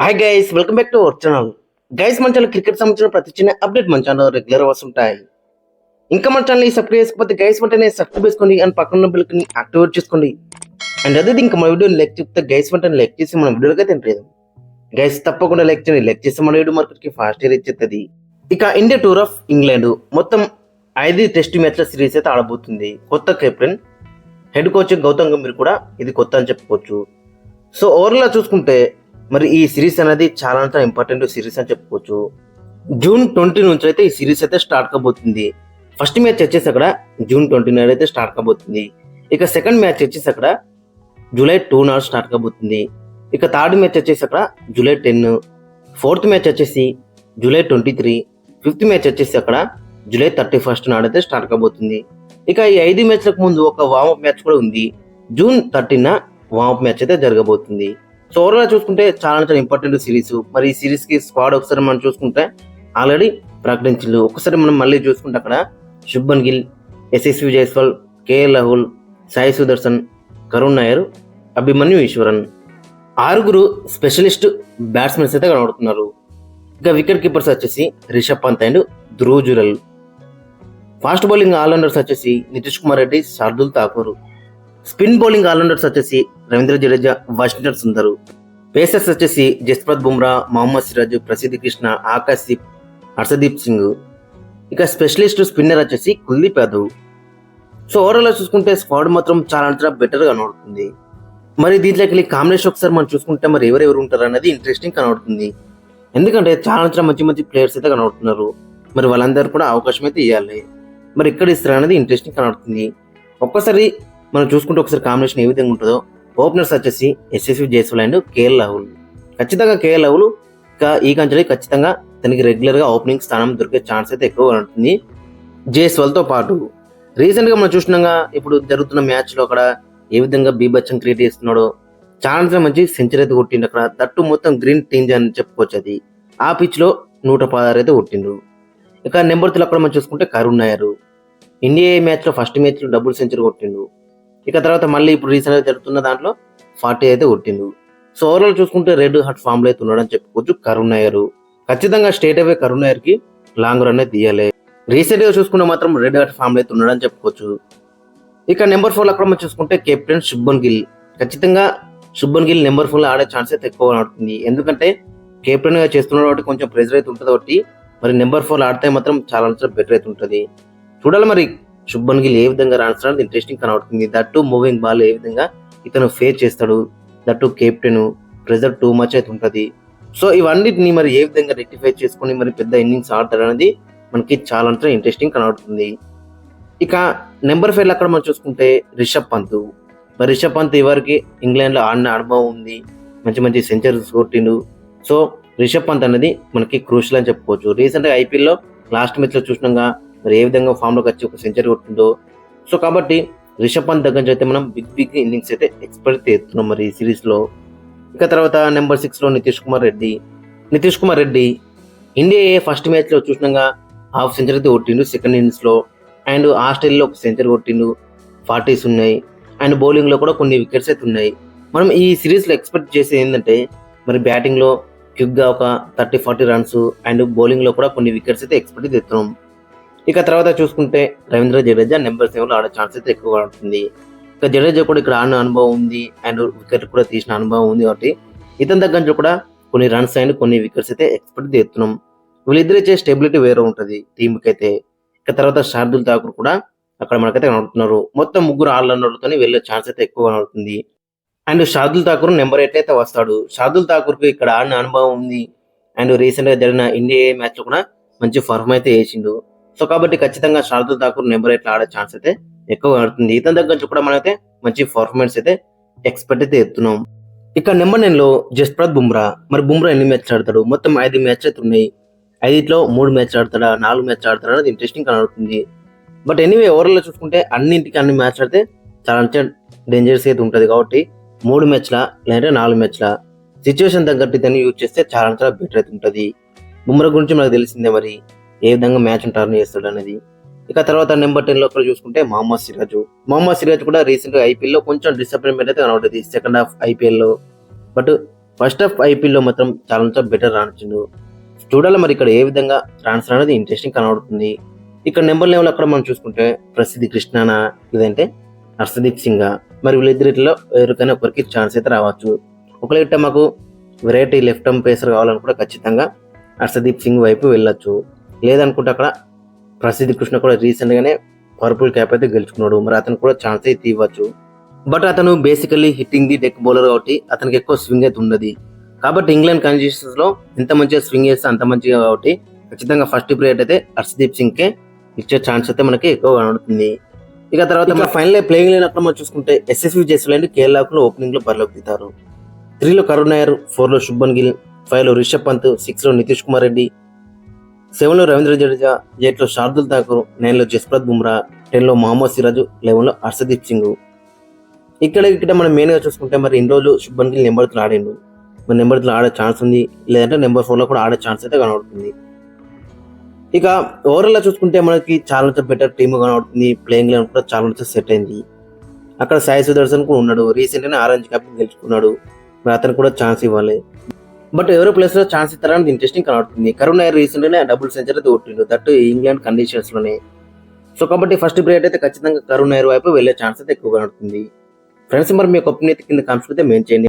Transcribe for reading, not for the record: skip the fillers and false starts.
Hi guys, welcome back to our channel. Guys, మన channel cricket సంబంధించిన ప్రతి చిన్న అప్డేట్ మన ఛానల్ రెగ్యులర్ వస్తుంటాయి. ఇంకా మన ఛానల్ సబ్స్క్రైబ్ చేసుకోకపోతే గైస్ వెంటనే సబ్స్క్రైబ్ చేసుకోండి అండ్ పక్కన బెల్ని యాక్టివేట్ చేసుకోండి. అండ్ అదే ఇంకా మన వీడియోని లైక్ చెప్తే గైస్ వెంటనే లైక్ చేసి మన వీడియోకి అయితే ఎంటర్ చేద్దాం. గైస్ తప్పకుండా లైక్ చేయండి. లైక్ చేస్తే మన వీడియో మార్కెట్కి ఫాస్ట్ రీచ్ అవుతుంది. ఇక ఇండియా టూర్ ఆఫ్ ఇంగ్లాండ్ మొత్తం 5 టెస్ట్ మ్యాచ్ల సిరీస్ అయితే ఆడబోతుంది. కొత్త captain, head coach Gautam Gambhir కూడా ఇది కొత్త అని చెప్పుకోవచ్చు. సో ఓవరాల్ చూసుకుంటే మరి ఈ సిరీస్ అనేది చాలా ఇంపార్టెంట్ సిరీస్ అని చెప్పుకోవచ్చు. జూన్ 20 నుంచి అయితే ఈ సిరీస్ అయితే స్టార్ట్ కాబోతుంది. ఫస్ట్ మ్యాచ్ వచ్చేసి అక్కడ జూన్ 29 అయితే స్టార్ట్ కాబోతుంది. ఇక సెకండ్ మ్యాచ్ వచ్చేసి అక్కడ జూలై 2 నాడు స్టార్ట్ కాబోతుంది. ఇక థర్డ్ మ్యాచ్ వచ్చేసి అక్కడ జూలై 10, ఫోర్త్ మ్యాచ్ వచ్చేసి జూలై 23, ఫిఫ్త్ మ్యాచ్ వచ్చేసి అక్కడ జూలై 31 నాడైతే స్టార్ట్ కాబోతుంది. ఇక ఈ 5 మ్యాచ్లకు ముందు ఒక వార్మప్ మ్యాచ్ కూడా ఉంది. జూన్ 13 వార్మప్ మ్యాచ్ అయితే జరగబోతుంది. సో ఓవరాల్ చూసుకుంటే చాలా ఇంపార్టెంట్ సిరీస్. మరి ఈ సిరీస్ కి స్క్వాడ్ ఒకసారి మనం చూసుకుంటే ఆల్రెడీ ప్రకటించారు. ఒకసారి మనం మళ్ళీ చూసుకుంటే అక్కడ Shubman Gill, Yashasvi Jaiswal, KL Rahul, Sai Sudharsan, Karun Nair, Abhimanyu Easwaran 6 specialist batsmens అయితే కనబడుతున్నారు. ఇక వికెట్ కీపర్స్ వచ్చేసి Rishabh Pant and Dhruv Jurel. Fast bowling allrounders వచ్చేసి Nitish Kumar Reddy, Shardul Thakur. Spin bowling allrounders వచ్చేసి రవీంద్ర జడేజా, వాషింగ్టన్ సుందర్. పేసర్స్ వచ్చేసి జస్ప్రీత్ బుమ్రా, మహమ్మద్ సిరాజ్, ప్రసిద్ధ్ కృష్ణ, ఆకాశ్ దీప్, హర్షదీప్ సింగ్. ఇక స్పెషలిస్ట్ స్పిన్నర్ వచ్చేసి కుల్దీప్ యాదవ్. సో ఓవరాల్ చూసుకుంటే స్క్వాడ్ మాత్రం చాలా బెటర్ గా కనబడుతుంది. మరి దీంట్లోకి కాంబినేషన్ ఒకసారి మనం చూసుకుంటే మరి ఎవరెవరు ఉంటారు అనేది ఇంట్రెస్టింగ్ కనబడుతుంది. ఎందుకంటే చాలా మంచి మంచి ప్లేయర్స్ అయితే కనబడుతున్నారు. మరి వాళ్ళందరూ కూడా అవకాశం అయితే ఇవ్వాలి. మరి ఇక్కడ ఇస్తారు అనేది ఇంట్రెస్టింగ్ కనబడుతుంది. ఒక్కసారి మనం చూసుకుంటే ఒకసారి కాంబినేషన్ ఏ విధంగా ఉంటుందో. ఓపెనర్స్ వచ్చేసి యశస్వి జైస్వాల్ అండ్ కేఎల్ రాహుల్. ఖచ్చితంగా కేఎల్ రాహుల్ ఈ కంచెలో ఖచ్చితంగా తనకి రెగ్యులర్ గా ఓపెనింగ్ స్థానం దొరికే ఛాన్స్ అయితే ఎక్కువగా ఉంటుంది. జైస్వాల్ తో పాటు రీసెంట్ గా మనం చూసినాగా ఇప్పుడు జరుగుతున్న మ్యాచ్ లో అక్కడ ఏ విధంగా బీభత్సం క్రియేట్ చేస్తున్నాడో. చాలా మంచి సెంచరీ అయితే కొట్టిండు అక్కడ. తట్టు మొత్తం గ్రీన్ టీంజ్ అని చెప్పుకోవచ్చు. అది ఆ పిచ్ లో 116 అయితే కొట్టిండు. ఇక నెంబర్ 3 అక్కడ మనం చూసుకుంటే కరుణ్ నాయర్. ఇండియా మ్యాచ్ లో ఫస్ట్ మ్యాచ్ లో డబుల్ సెంచరీ కొట్టిండు. ఇక తర్వాత మళ్ళీ ఇప్పుడు రీసెంట్ గా జరుగుతున్న దాంట్లో 40 అయితే కొట్టిండు. సో ఓవరాల్ చూసుకుంటే రెడ్ హాట్ ఫామ్ లో అయితే ఉన్నాడని చెప్పుకోవచ్చు కరుణ్ నాయర్. ఖచ్చితంగా స్టేట్ అవే కరుణ్ నాయర్ కి లాంగ్ రన్ అయితే తీయాలి. రీసెంట్ గా చూసుకుంటే మాత్రం రెడ్ హాట్ ఫామ్ లో అయితే ఉన్నాడని చెప్పుకోవచ్చు. ఇక నెంబర్ 4 అక్కడ మనం చూసుకుంటే కెప్టెన్ శుభ్మన్ గిల్. ఖచ్చితంగా శుభ్మన్ గిల్ నెంబర్ 4 లో ఆడే ఛాన్స్ అయితే ఎక్కువ ఉంటుంది. ఎందుకంటే కెప్టెన్ గా చేస్తున్నాడు కాబట్టి కొంచెం ప్రెజర్ అయితే ఉంటుంది కాబట్టి మరి నెంబర్ 4 ఆడితే మాత్రం చాలా బెటర్ అయితే ఉంటుంది. చూడాలి మరి శుభ్మన్ గిల్ ఏ విధంగా రాణిస్తాడు ఇంట్రెస్టింగ్ కనబడుతుంది. దట్టు మూవింగ్ బాల్ ఏ విధంగా ఇతను ఫేస్ చేస్తాడు. That captain pressure too much అయితే ఉంటుంది. సో ఇవన్నిటిని మరి ఏ విధంగా రెక్టిఫై చేసుకుని మరి పెద్ద ఇన్నింగ్స్ ఆడతాడు అనేది మనకి చాలా ఇంట్రెస్టింగ్ కనబడుతుంది. ఇక నెంబర్ 5 అక్కడ మనం చూసుకుంటే రిషబ్ పంత్. మరి రిషబ్ పంత్ ఎవరికి ఇంగ్లాండ్ లో ఆడిన అనుభవం ఉంది. మంచి సెంచరీస్ కొట్టిండు. సో రిషబ్ పంత్ అనేది మనకి క్రూషియల్ అని చెప్పుకోవచ్చు. రీసెంట్ గా ఐపీఎల్ లో లాస్ట్ మ్యాచ్ లో చూసినాగా మరి ఏ విధంగా ఫామ్ లోకి వచ్చి ఒక సెంచరీ కొట్టిందో. సో కాబట్టి రిషబ్ పంత్ దగ్గర నుంచి అయితే మనం బిగ్ ఇన్నింగ్స్ అయితే ఎక్స్పెక్ట్ చేస్తున్నాం మరి ఈ సిరీస్ లో. ఇక తర్వాత నెంబర్ 6 లో Nitish Kumar Reddy India first match లో చూసినాగా హాఫ్ సెంచరీ అయితే కొట్టిండు సెకండ్ ఇన్నింగ్స్ లో. అండ్ ఆస్ట్రేలియాలో ఒక సెంచరీ కొట్టిండు. 40s ఉన్నాయి. అండ్ బౌలింగ్ లో కూడా కొన్ని వికెట్స్ అయితే ఉన్నాయి. మనం ఈ సిరీస్ లో ఎక్స్పెక్ట్ చేసేది ఏంటంటే మరి బ్యాటింగ్ లో క్విక్ గా ఒక 30-40 రన్స్ అండ్ బౌలింగ్ లో కూడా కొన్ని వికెట్స్ అయితే ఎక్స్పెక్ట్ చేస్తున్నాం. ఇక తర్వాత చూసుకుంటే రవీంద్ర జడేజా నెంబర్ 7 లో ఆడే ఛాన్స్ అయితే ఎక్కువగా ఉంటుంది. ఇక జడేజా కూడా ఇక్కడ ఆడిన అనుభవం ఉంది అండ్ వికెట్ కూడా తీసిన అనుభవం ఉంది కాబట్టి ఇతని దగ్గర నుంచి కూడా కొన్ని రన్స్ అండ్ కొన్ని వికెట్స్ అయితే ఎక్స్పెక్ట్ చేస్తున్నాం. వీళ్ళిద్దరు ఇచ్చే స్టెబిలిటీ వేరే ఉంటుంది టీంకి అయితే. ఇక తర్వాత శార్దుల్ ఠాకూర్ కూడా అక్కడ మనకైతే కనబడుతున్నారు. మొత్తం 3 ఆల్రౌండర్లతో వెళ్ళే ఛాన్స్ అయితే ఎక్కువ కనబడుతుంది. అండ్ శార్దుల్ ఠాకూర్ నెంబర్ 8 అయితే వస్తాడు. శార్దుల్ ఠాకూర్ కి ఇక్కడ ఆడిన అనుభవం ఉంది అండ్ రీసెంట్ గా జరిగిన ఇండియా మ్యాచ్ లో కూడా మంచి పర్ఫార్మ్ అయితే చేసిండు. సో కాబట్టి ఖచ్చితంగా శార్దుల్ ఠాకూర్ నెంబర్ 8 ఆడే ఛాన్స్ అయితే ఎక్కువ కనబడుతుంది. ఇతని దగ్గర నుంచి కూడా మనమైతే మంచి పర్ఫార్మెన్స్ అయితే ఎక్స్పెక్ట్ అయితే ఎత్తున్నాం. ఇక నెంబర్ 9 లో జస్ప్రీత్ బుమ్రా. మరి బుమ్రా ఎన్ని మ్యాచ్ ఆడతాడు? మొత్తం 5 మ్యాచ్ అయితే ఉన్నాయి. 5లో 3 మ్యాచ్ ఆడతాడా, 4 మ్యాచ్ ఆడతాడా అనేది ఇంట్రెస్టింగ్ కనబడుతుంది. బట్ ఎనీవే ఓవరాల్ చూసుకుంటే అన్నింటికి అన్ని మ్యాచ్ ఆడితే చాలా డేంజరస్ అయితే ఉంటుంది. కాబట్టి 3 మ్యాచ్ల లేదంటే 4 మ్యాచ్ల సిచ్యువేషన్ తగ్గట్టు దాన్ని యూజ్ చేస్తే చాలా బెటర్ అయితే ఉంటుంది. బుమ్రా గురించి మనకు తెలిసిందే మరి ఏ విధంగా మ్యాచ్ టర్న్ చేస్తాడు అనేది. ఇక తర్వాత నెంబర్ 10 లో చూసుకుంటే మహమ్మద్ సిరాజ్ కూడా రీసెంట్ గా ఐపీఎల్ లో కొంచెం డిసప్పాయింట్మెంట్ అయితే కనబడుతుంది సెకండ్ హాఫ్ ఐపీఎల్ లో. బట్ ఫస్ట్ హాఫ్ ఐపీఎల్లో మాత్రం చాలా బెటర్ రాణించిండు. చూడాలి మరి ఇక్కడ ఏ విధంగా రాణిస్తారు అనేది ఇంట్రెస్టింగ్ కనబడుతుంది. ఇక్కడ నెంబర్ లెవెల్ అక్కడ మనం చూసుకుంటే ప్రసిద్ధి కృష్ణానా లేదంటే హర్షదీప్ సింగ్, మరి వీళ్ళిద్దరిలో ఎవరికైనా ఒకరికి ఛాన్స్ అయితే రావచ్చు. ఒకవేళ మాకు వెరైటీ లెఫ్ట్ ఆర్మ్ పేసర్ కావాలనుకుంటే ఖచ్చితంగా హర్షదీప్ సింగ్ వైపు వెళ్ళొచ్చు. లేదనుకుంటే అక్కడ ప్రసిద్ధి కృష్ణ కూడా రీసెంట్గానే పర్పుల్ క్యాప్ అయితే గెలుచుకున్నాడు, మరి అతను కూడా ఛాన్స్ అయితే ఇవ్వచ్చు. బట్ అతను basically hitting the deck bowler కాబట్టి అతనికి ఎక్కువ స్వింగ్ అయితే ఉండదు. కాబట్టి ఇంగ్లాండ్ కండిషన్స్ లో ఎంత మంచిగా స్వింగ్ చేస్తే అంత మంచిగా కాబట్టి ఖచ్చితంగా ఫస్ట్ ప్లేయర్ అయితే హర్షదీప్ సింగ్ కే ఇచ్చే ఛాన్స్ అయితే మనకి ఎక్కువ కనబడుతుంది. ఇక తర్వాత ఫైనల్ ప్లేయింగ్ లేనప్పుడు మనం చూసుకుంటే ఎస్ఎస్వి జైస్వాల్ కేరళకు ఓపెనింగ్ లో బరిలోకి దిగుతారు. 3లో కరుణ్ నాయర్, 4లో శుభ్మన్ గిల్, 5లో రిషబ్ పంత్, 6లో నితీష్ కుమార్ రెడ్డి, 7లో రవీంద్ర జడేజా, 8లో శార్దుల్ ఠాకూర్, 9లో జస్ప్రీత్ బుమ్రా, 10లో మహమ్మద్ సిరాజ్, 11లో హర్షదీప్ సింగ్. ఇక్కడ మనం మెయిన్ గా చూసుకుంటే మరి ఇన్ని రోజులు శుభ్మన్ గిల్ నెంబర్ 3 ఆడిండు, మరి నెంబర్ 3 ఆడే ఛాన్స్ ఉంది, లేదంటే నెంబర్ 4లో కూడా ఆడే ఛాన్స్ అయితే కనబడుతుంది. ఇక ఓవరాల్ గా చూసుకుంటే మనకి చాలా బెటర్ టీమ్ కనబడుతుంది. ప్లేయింగ్ లెవెల్ కూడా చాలా సెట్ అయింది. అక్కడ సాయి సుదర్శన్ కూడా ఉన్నాడు, రీసెంట్ గానే ఆరెంజ్ క్యాప్ గెలుచుకున్నాడు, మరి అతను కూడా ఛాన్స్ ఇవ్వాలి. బట్ ఎవరో ప్లేస్ లో ఛాన్స్ ఇస్తారని ఇంట్రెస్టింగ్ కనబడుతుంది. కరుణ్ నాయర్ రీసెంట్ గానే డబుల్ సెంచరీ అయితే కొట్టిండు, దట్ ఇంగ్లాండ్ కండిషన్స్ లోనే. సో కాబట్టి ఫస్ట్ ప్లేయర్ అయితే ఖచ్చితంగా కరుణ్ నాయర్ వైపు వెళ్లే ఛాన్స్ అయితే ఎక్కువ కనబడుతుంది. ఫ్రెండ్స్, మరి మీ ఒపీనియన్ కింద కామెంట్స్ అయితే మెయిన్ చేయండి.